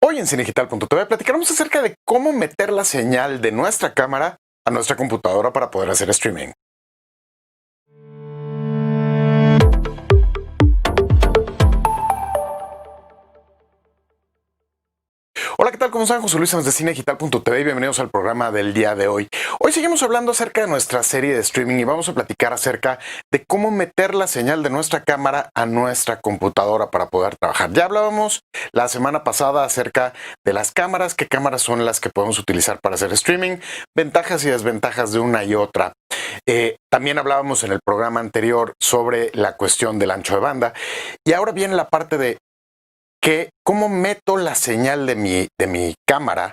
Hoy en Cinedigital.tv platicaremos acerca de cómo meter la señal de nuestra cámara a nuestra computadora para poder hacer streaming. Hola, ¿qué tal? ¿Cómo están? José Luis Sáenz de Cinedigital.tv y bienvenidos al programa del día de hoy. Hoy seguimos hablando acerca de nuestra serie de streaming y vamos a platicar acerca de cómo meter la señal de nuestra cámara a nuestra computadora para poder trabajar. Ya hablábamos la semana pasada acerca de las cámaras, qué cámaras son las que podemos utilizar para hacer streaming, ventajas y desventajas de una y otra. También hablábamos en el programa anterior sobre la cuestión del ancho de banda y ahora viene la parte de cómo meto la señal de mi cámara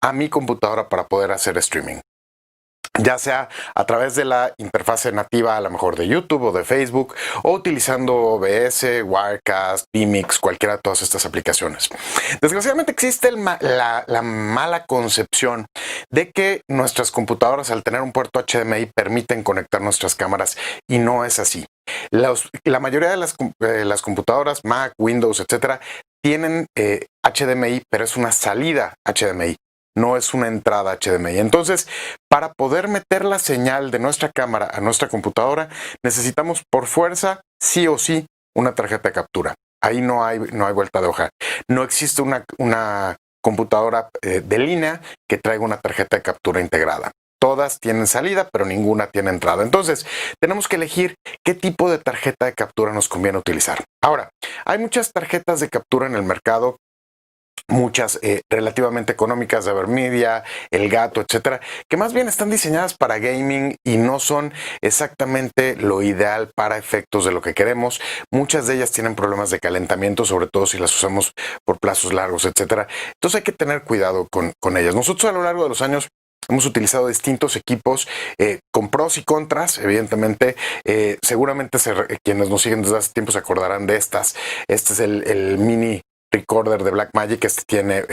a mi computadora para poder hacer streaming. Ya sea a través de la interfase nativa, a lo mejor de YouTube o de Facebook, o utilizando OBS, Wirecast, vMix, cualquiera de todas estas aplicaciones. Desgraciadamente existe la mala concepción de que nuestras computadoras, al tener un puerto HDMI, permiten conectar nuestras cámaras, y no es así. La mayoría de las computadoras, Mac, Windows, etcétera, tienen HDMI, pero es una salida HDMI. No es una entrada HDMI. Entonces, para poder meter la señal de nuestra cámara a nuestra computadora, necesitamos por fuerza, sí o sí, una tarjeta de captura. Ahí no hay vuelta de hoja. No existe una computadora de línea que traiga una tarjeta de captura integrada. Todas tienen salida, pero ninguna tiene entrada. Entonces, tenemos que elegir qué tipo de tarjeta de captura nos conviene utilizar. Ahora, hay muchas tarjetas de captura en el mercado, muchas relativamente económicas, de Avermedia, Elgato, etcétera, que más bien están diseñadas para gaming y no son exactamente lo ideal para efectos de lo que queremos. Muchas de ellas tienen problemas de calentamiento, sobre todo si las usamos por plazos largos, etcétera. Entonces hay que tener cuidado con ellas. Nosotros a lo largo de los años hemos utilizado distintos equipos con pros y contras, evidentemente. Seguramente quienes nos siguen desde hace tiempo se acordarán de estas. Este es el mini recorder de Blackmagic. Este tiene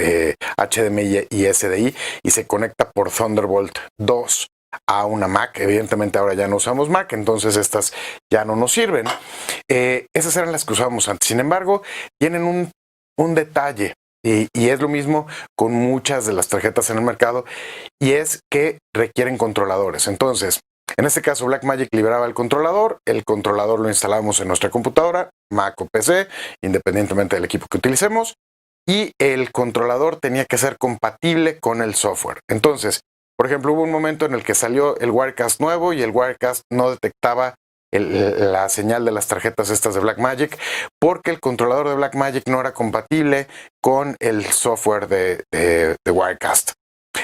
HDMI y SDI y se conecta por Thunderbolt 2 a una Mac. Evidentemente ahora ya no usamos Mac, entonces estas ya no nos sirven. Esas eran las que usábamos antes. Sin embargo, tienen un detalle. Y es lo mismo con muchas de las tarjetas en el mercado, y es que requieren controladores. Entonces, en este caso, Blackmagic liberaba el controlador lo instalamos en nuestra computadora, Mac o PC, independientemente del equipo que utilicemos, y el controlador tenía que ser compatible con el software. Entonces, por ejemplo, hubo un momento en el que salió el Wirecast nuevo y el Wirecast no detectaba la señal de las tarjetas estas de Blackmagic porque el controlador de Blackmagic no era compatible con el software de Wirecast.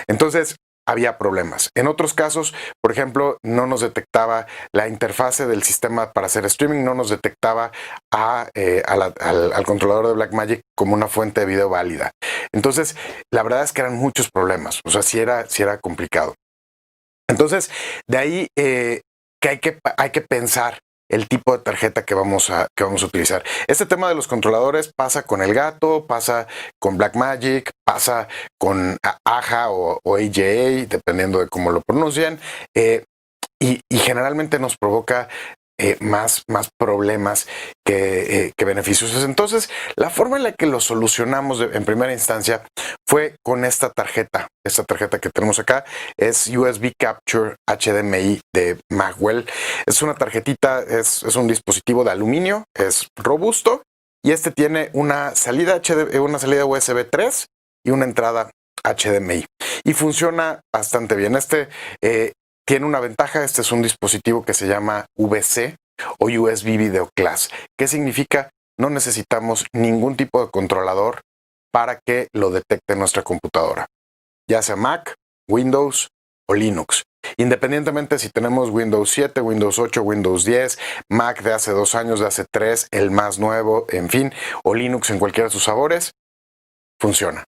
Entonces había problemas. En otros casos, por ejemplo, no nos detectaba la interfase del sistema para hacer streaming, no nos detectaba al controlador de Blackmagic como una fuente de video válida. Entonces, la verdad es que eran muchos problemas. O sea, sí era complicado. Entonces, de ahí que hay que pensar el tipo de tarjeta que vamos a utilizar. Este tema de los controladores pasa con Elgato, pasa con Blackmagic, pasa con AHA o AJA, dependiendo de cómo lo pronuncian, y generalmente nos provoca más problemas que beneficios. Entonces, la forma en la que lo solucionamos en primera instancia fue con esta tarjeta. Esta tarjeta que tenemos acá es USB Capture HDMI de Magwell. Es una tarjetita, es un dispositivo de aluminio, es robusto, y este tiene una salida USB 3 y una entrada HDMI. Y funciona bastante bien. Tiene una ventaja. Este es un dispositivo que se llama VC o USB Video Class. ¿Qué significa? No necesitamos ningún tipo de controlador para que lo detecte nuestra computadora, ya sea Mac, Windows o Linux. Independientemente si tenemos Windows 7, Windows 8, Windows 10, Mac de hace 2 años, de hace 3, el más nuevo, en fin, o Linux en cualquiera de sus sabores, funciona.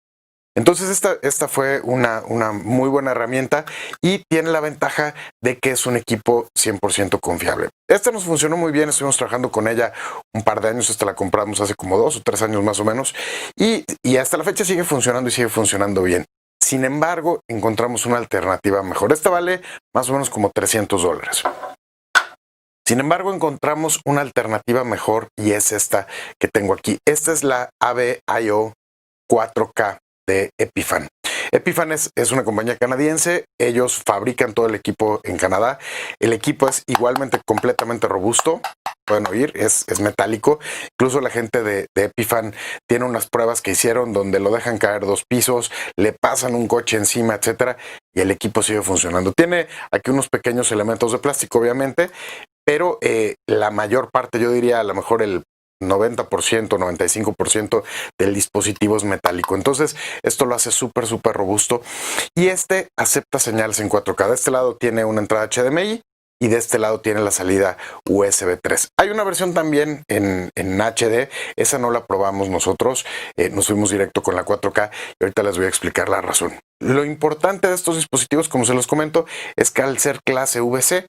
Entonces esta fue una muy buena herramienta y tiene la ventaja de que es un equipo 100% confiable. Esta nos funcionó muy bien, estuvimos trabajando con ella un par de años. Esta la compramos hace como 2 o 3 años más o menos, y hasta la fecha sigue funcionando y sigue funcionando bien. Sin embargo, encontramos una alternativa mejor. Esta vale más o menos como $300. Sin embargo, encontramos una alternativa mejor y es esta que tengo aquí. Esta es la AVIO 4K de Epiphan. Epiphan es una compañía canadiense, ellos fabrican todo el equipo en Canadá. El equipo es igualmente completamente robusto, pueden oír, es metálico. Incluso la gente de Epiphan tiene unas pruebas que hicieron donde lo dejan caer 2 pisos, le pasan un coche encima, etcétera, y el equipo sigue funcionando. Tiene aquí unos pequeños elementos de plástico, obviamente, pero la mayor parte, yo diría a lo mejor el 90%, 95% del dispositivo es metálico. Entonces, esto lo hace súper robusto. Y este acepta señales en 4K. De este lado tiene una entrada HDMI y de este lado tiene la salida USB 3. Hay una versión también en HD, esa no la probamos nosotros, nos fuimos directo con la 4K y ahorita les voy a explicar la razón. Lo importante de estos dispositivos, como se los comento, es que al ser clase VC,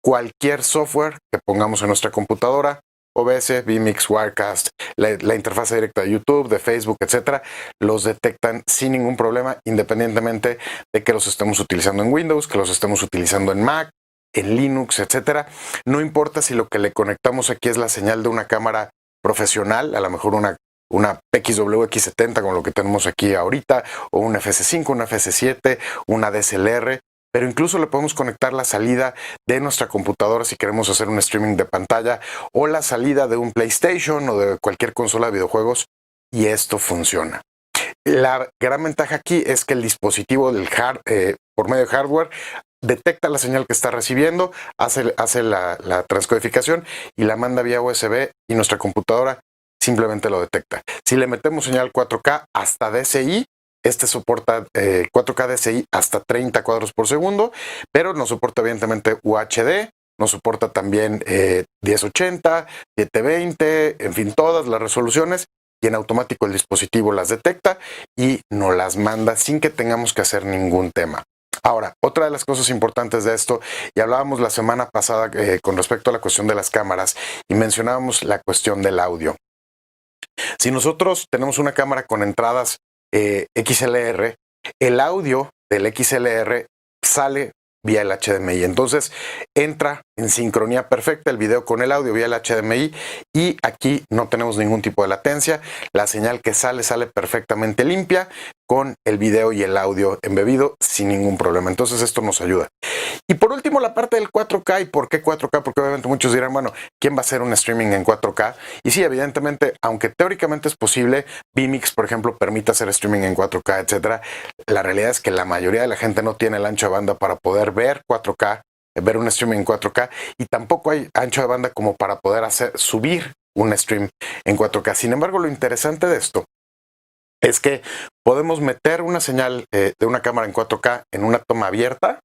cualquier software que pongamos en nuestra computadora, OBS, vMix, Wirecast, la interfaz directa de YouTube, de Facebook, etcétera, los detectan sin ningún problema, independientemente de que los estemos utilizando en Windows, que los estemos utilizando en Mac, en Linux, etcétera. No importa si lo que le conectamos aquí es la señal de una cámara profesional, a lo mejor una PXWX70 como lo que tenemos aquí ahorita, o una FS5, una FS7, una DSLR, pero incluso le podemos conectar la salida de nuestra computadora si queremos hacer un streaming de pantalla o la salida de un PlayStation o de cualquier consola de videojuegos y esto funciona. La gran ventaja aquí es que el dispositivo por medio de hardware detecta la señal que está recibiendo, hace la transcodificación y la manda vía USB y nuestra computadora simplemente lo detecta. Si le metemos señal 4K hasta DCI, este soporta 4K DCI hasta 30 cuadros por segundo, pero no soporta evidentemente UHD, no soporta también 1080, 720, en fin, todas las resoluciones, y en automático el dispositivo las detecta y nos las manda sin que tengamos que hacer ningún tema. Ahora, otra de las cosas importantes de esto, y hablábamos la semana pasada con respecto a la cuestión de las cámaras y mencionábamos la cuestión del audio. Si nosotros tenemos una cámara con entradas XLR, el audio del XLR sale vía el HDMI. Entonces entra en sincronía perfecta el video con el audio vía el HDMI y aquí no tenemos ningún tipo de latencia. La señal que sale perfectamente limpia con el video y el audio embebido sin ningún problema. Entonces esto nos ayuda. Y por último, la parte del 4K. ¿Y por qué 4K? Porque obviamente muchos dirán, bueno, ¿quién va a hacer un streaming en 4K? Y sí, evidentemente, aunque teóricamente es posible, vMix, por ejemplo, permite hacer streaming en 4K, etcétera, la realidad es que la mayoría de la gente no tiene el ancho de banda para poder ver 4K, ver un streaming en 4K, y tampoco hay ancho de banda como para poder subir un stream en 4K. Sin embargo, lo interesante de esto es que podemos meter una señal de una cámara en 4K en una toma abierta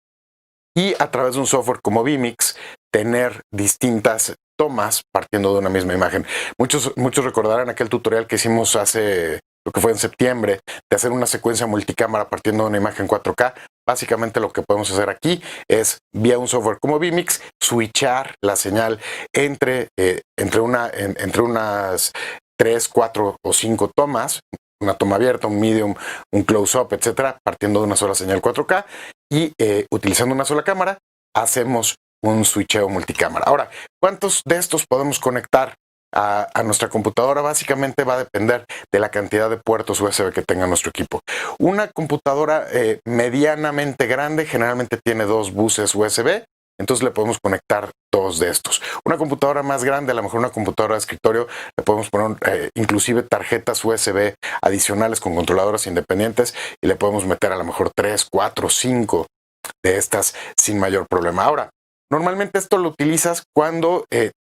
y a través de un software como vMix tener distintas tomas partiendo de una misma imagen. Muchos recordarán aquel tutorial que hicimos hace, lo que fue en septiembre, de hacer una secuencia multicámara partiendo de una imagen 4K. Básicamente lo que podemos hacer aquí es, vía un software como vMix, switchar la señal entre unas 3, 4 o 5 tomas, una toma abierta, un medium, un close-up, etcétera, partiendo de una sola señal 4K y utilizando una sola cámara, hacemos un switcheo multicámara. Ahora, ¿cuántos de estos podemos conectar a nuestra computadora? Básicamente va a depender de la cantidad de puertos USB que tenga nuestro equipo. Una computadora medianamente grande generalmente tiene 2 buses USB, entonces le podemos conectar 2 de estos. Una computadora más grande, a lo mejor una computadora de escritorio, le podemos poner inclusive tarjetas USB adicionales con controladoras independientes y le podemos meter a lo mejor 3, 4, 5 de estas sin mayor problema. Ahora, normalmente esto lo utilizas cuando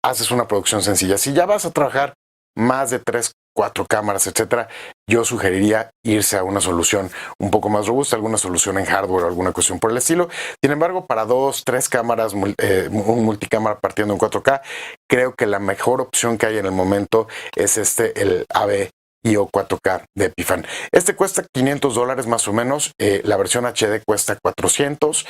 haces una producción sencilla. Si ya vas a trabajar más de 3, 4 cámaras, etcétera, yo sugeriría irse a una solución un poco más robusta, alguna solución en hardware o alguna cuestión por el estilo. Sin embargo, para 2, 3 cámaras, un multicámara partiendo en 4K, creo que la mejor opción que hay en el momento es el AV-IO 4K de Epiphan. Este cuesta $500 más o menos, la versión HD cuesta 400,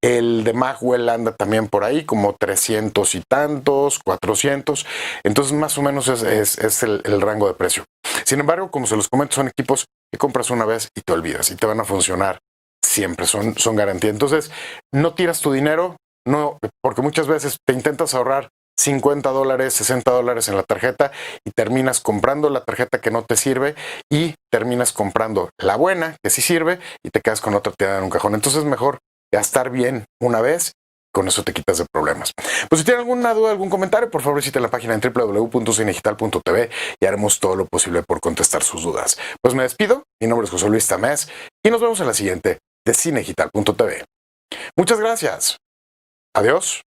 el de Magwell anda también por ahí como 300 y tantos, 400, entonces más o menos es el rango de precio. Sin embargo, como se los comento, son equipos que compras una vez y te olvidas y te van a funcionar siempre, son garantía. Entonces, no tiras tu dinero, no, porque muchas veces te intentas ahorrar $50, $60 en la tarjeta y terminas comprando la tarjeta que no te sirve y terminas comprando la buena que sí sirve y te quedas con otra tirada en un cajón. Entonces es mejor gastar bien una vez. Con eso te quitas de problemas. Pues si tienen alguna duda, algún comentario, por favor visite la página en www.cinedigital.tv y haremos todo lo posible por contestar sus dudas. Pues me despido, mi nombre es José Luis Tamés y nos vemos en la siguiente de cinedigital.tv. Muchas gracias. Adiós.